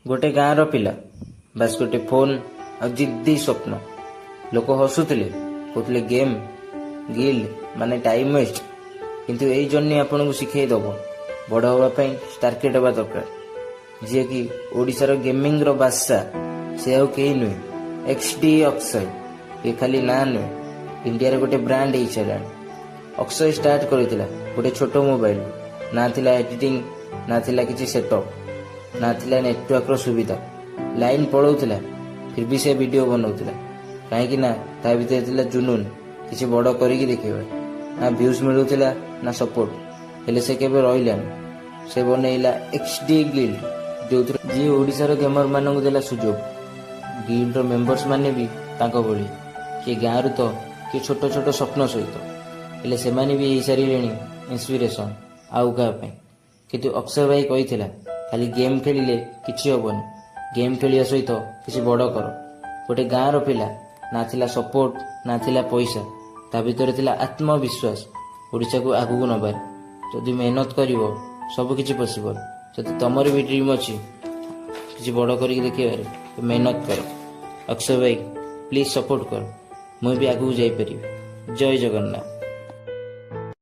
गोटे गाँव पिला बास गोटे फोन आ जिद्दी स्वप्न लोक हसुले कहते गेम गिल्ड माने टाइम वेस्ट किंतु यही जर्नी आपन को शिखे दब बड़ हाँपाई टार्गेट हवा दरकार जी कि ओडिशार गेमिंग रो बादशाह से आउ कहीं नुहे एक्सडी अक्षय ये खाली ना नुहे इंडिया रे गोटे ब्रांड हो सारा अक्षय स्टार्ट करथिला गोटे छोटो मोबाइल ना थिला एडिटिंग ना थिला किसी सेटअप ना थिला नेटवर्क रो सुविधा लाइन पड़ौला फिर भी से वीडियो बनाउला कहीं ना ता भीतर थिला जुनून किसी बड़ करिक देखिबा ना व्यूज मिलुला ना सपोर्ट हेले से केबे रहिलानी से बनैला एक्सडी गिल्ड जो जी ओडिसा रो गेमर मानन देला सुजोग गिल्ड रो मेंबर्स माने भी तांको बोली कि गाँव रु तो कि छोट छोट स्वप्न सहित हेले से माने भी सारी रेणी इंस्पिरेशन आउ का किंतु अक्षय भाई कही खाली गेम खेलिले किछि हबनी गेम खेलिया सहित किछि बड़ कर गोटे गाँव पिला ना थिला सपोर्ट ना थिला पैसा ता भीतर थिला आत्मविश्वास ओडिशा को आगु नबार जदि मेहनत करिवो सब किछि पॉसिबल जदि तमर भी ड्रीम अछि किछि बड़ करिक देखिबारे तो मेहनत कर अक्षय भाई प्लीज सपोर्ट कर मुझे भी आगु जाई परिबे जय जगन्नाथ।